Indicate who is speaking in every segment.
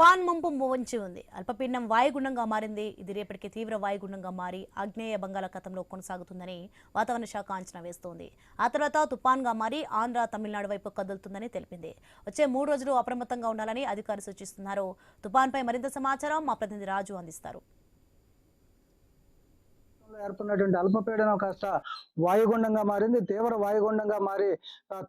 Speaker 1: తుపాన్ ముంపు ముంచి ఉంది. అల్పపీడనం వాయుగుండంగా మారింది. ఇది రేపటికి తీవ్ర వాయుగుండంగా మారి ఆగ్నేయ బంగాళాఖాతంలో కొనసాగుతుందని వాతావరణ శాఖ అంచనా వేస్తోంది. ఆ తర్వాత తుపాన్గా మారి ఆంధ్ర, తమిళనాడు వైపు కదులుతుందని తెలిపింది. వచ్చే 3 రోజులు అప్రమత్తంగా ఉండాలని అధికారులు సూచిస్తున్నారు. తుపాన్పై మరింత సమాచారం మా ప్రతినిధి రాజు అందిస్తారు.
Speaker 2: ఏర్పడినటువంటి అల్పపీడనం కాస్త వాయుగుండంగా మారింది. తీవ్ర వాయుగుండంగా మారి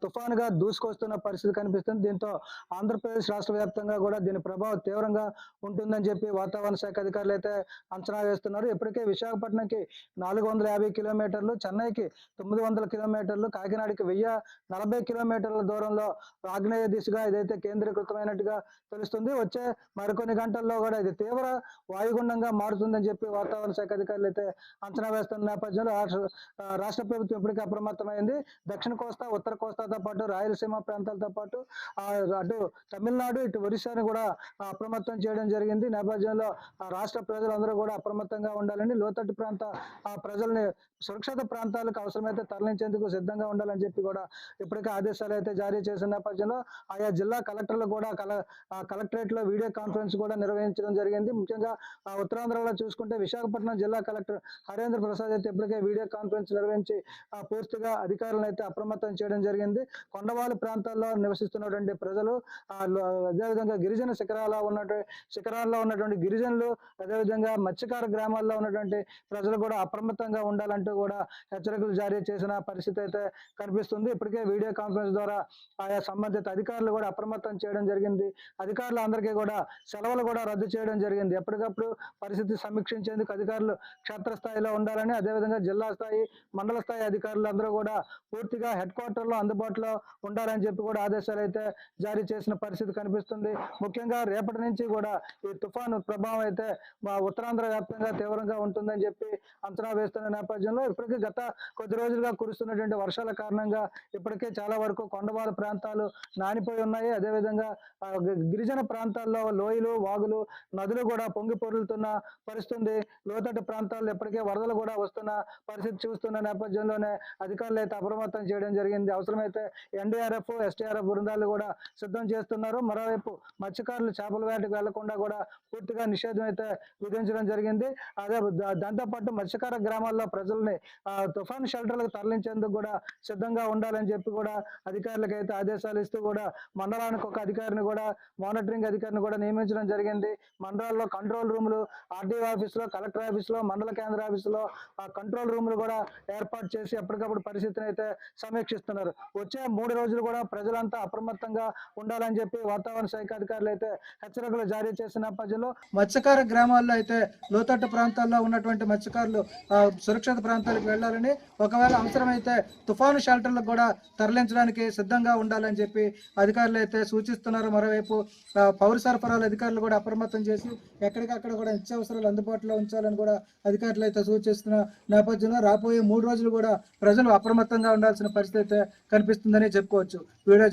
Speaker 2: తుఫానుగా దూసుకొస్తున్న పరిస్థితి కనిపిస్తుంది. దీంతో ఆంధ్రప్రదేశ్ రాష్ట్ర వ్యాప్తంగా కూడా దీని ప్రభావం తీవ్రంగా ఉంటుందని చెప్పి వాతావరణ శాఖ అధికారులు అయితే అంచనా వేస్తున్నారు. ఇప్పటికే విశాఖపట్నంకి 450 కిలోమీటర్లు, చెన్నైకి 900 కిలోమీటర్లు, కాకినాడకి 1040 కిలోమీటర్ల దూరంలో ఆగ్నేయ దిశగా ఇదైతే కేంద్రీకృతమైనట్టుగా తెలుస్తుంది. వచ్చే మరికొన్ని గంటల్లో కూడా ఇది తీవ్ర వాయుగుండంగా మారుతుందని చెప్పి వాతావరణ శాఖ అధికారులు అయితే అంచనా వేస్తున్న నేపథ్యంలో రాష్ట్ర ప్రభుత్వం ఇప్పటికే అప్రమత్తమైంది. దక్షిణ కోస్తా, ఉత్తర కోస్తాతో పాటు రాయలసీమ ప్రాంతాలతో పాటు అటు తమిళనాడు, ఇటు ఒరిస్సాని కూడా అప్రమత్తం చేయడం జరిగింది. నేపథ్యంలో రాష్ట్ర ప్రజలందరూ కూడా అప్రమత్తంగా ఉండాలని, లోతట్టు ప్రాంత ప్రజల్ని సురక్షిత ప్రాంతాలకు అవసరమైతే తరలించేందుకు సిద్ధంగా ఉండాలని చెప్పి కూడా ఇప్పటికే ఆదేశాలు అయితే జారీ చేసిన నేపథ్యంలో ఆయా జిల్లా కలెక్టర్లు కూడా కలెక్టరేట్ లో వీడియో కాన్ఫరెన్స్ కూడా నిర్వహించడం జరిగింది. ముఖ్యంగా ఉత్తరాంధ్రలో చూసుకుంటే విశాఖపట్నం జిల్లా కలెక్టర్ హరేంద్ర ప్రసాద్ అయితే ఇప్పటికే వీడియో కాన్ఫరెన్స్ నిర్వహించి పూర్తిగా అధికారులను అయితే అప్రమత్తం చేయడం జరిగింది. కొండవాళ్ళ ప్రాంతాల్లో నివసిస్తున్నటువంటి ప్రజలు, అదేవిధంగా గిరిజన శిఖరాల్లో ఉన్నటువంటి గిరిజనులు, అదేవిధంగా మత్స్యకార గ్రామాల్లో ఉన్నటువంటి ప్రజలు కూడా అప్రమత్తంగా ఉండాలంటూ కూడా హెచ్చరికలు జారీ చేసిన పరిస్థితి అయితే కనిపిస్తుంది. ఇప్పటికే వీడియో కాన్ఫరెన్స్ ద్వారా ఆయా సంబంధిత అధికారులు కూడా అప్రమత్తం చేయడం జరిగింది. అధికారులు అందరికీ కూడా సెలవులు కూడా రద్దు చేయడం జరిగింది. ఎప్పటికప్పుడు పరిస్థితి సమీక్షించేందుకు అధికారులు క్షేత్రస్థాయిలో ఉండాలని, అదేవిధంగా జిల్లా స్థాయి, మండల స్థాయి అధికారులు అందరూ కూడా పూర్తిగా హెడ్ క్వార్టర్లో అందుబాటులో ఉండాలని చెప్పి కూడా ఆదేశాలు అయితే జారీ చేసిన పరిస్థితి కనిపిస్తుంది. ముఖ్యంగా రేపటి నుంచి కూడా ఈ తుఫాను ప్రభావం అయితే మా ఉత్తరాంధ్ర వ్యాప్తంగా తీవ్రంగా ఉంటుందని చెప్పి అంచనా వేస్తున్న నేపథ్యంలో ఇప్పటికీ గత కొద్ది రోజులుగా కురుస్తున్నటువంటి వర్షాల కారణంగా ఇప్పటికే చాలా వరకు కొండవాళ్ళ ప్రాంతాలు నానిపోయి ఉన్నాయి. అదేవిధంగా గిరిజన ప్రాంతాల్లో లోయలు, వాగులు, నదులు కూడా పొంగి పొరులుతున్న పరిస్థితి. లోతట్టు ప్రాంతాల్లో ఇప్పటికే వరదలు కూడా వస్తున్న పరిస్థితి చూస్తున్న నేపథ్యంలోనే అధికారులు అయితే అప్రమత్తం చేయడం జరిగింది. అవసరమైతే ఎన్డీఆర్ఎఫ్, ఎస్టీఆర్ఎఫ్ బృందాలు కూడా సిద్ధం చేస్తున్నారు. మరోవైపు మత్స్యకారులు చేపల వేటకు వెళ్లకుండా కూడా పూర్తిగా నిషేధం అయితే విధించడం జరిగింది. అదే దాంతోపాటు మత్స్యకార గ్రామాల్లో ప్రజల్ని తుఫాను షెల్టర్లకు తరలించేందుకు కూడా సిద్ధంగా ఉండాలని చెప్పి కూడా అధికారులకు అయితే ఆదేశాలు ఇస్తూ కూడా మండలానికి ఒక అధికారిని కూడా, మానిటరింగ్ అధికారిని కూడా నియమించడం జరిగింది. మండలాల్లో కంట్రోల్ రూములు, ఆర్డీఓ ఆఫీసులో, కలెక్టర్ ఆఫీసులో, మండల కేంద్ర ఆఫీసులో కంట్రోల్ రూములు కూడా ఏర్పాటు చేసి ఎప్పటికప్పుడు పరిస్థితిని అయితే సమీక్షిస్తున్నారు. వచ్చే 3 రోజులు కూడా ప్రజలంతా అప్రమత్తంగా ఉండాలని చెప్పి వాతావరణ శాఖ అధికారులు అయితే హెచ్చరికలు జారీ చేసిన నేపథ్యంలో మత్స్యకార గ్రామాల్లో అయితే లోతట్టు ప్రాంతాల్లో ఉన్నటువంటి మత్స్యకారులు సురక్షిత ప్రాంతాలకు వెళ్లాలని, ఒకవేళ అవసరమైతే తుఫాను షెల్టర్లకు కూడా తరలించడానికి సిద్ధంగా ఉండాలని చెప్పి అధికారులు అయితే సూచిస్తున్నారు. మరోవైపు పౌర సరఫరాల అధికారులు కూడా అప్రమత్తం చేసి ఎక్కడికక్కడ కూడా నిత్యావసరాలు అందుబాటులో ఉంచాలని కూడా అధికారులు అయితే సూచిస్తున్న నేపథ్యంలో రాబోయే 3 రోజులు కూడా ప్రజలు అప్రమత్తంగా ఉండాల్సిన పరిస్థితి అయితే కనిపిస్తుందని చెప్పుకోవచ్చు. వీడియో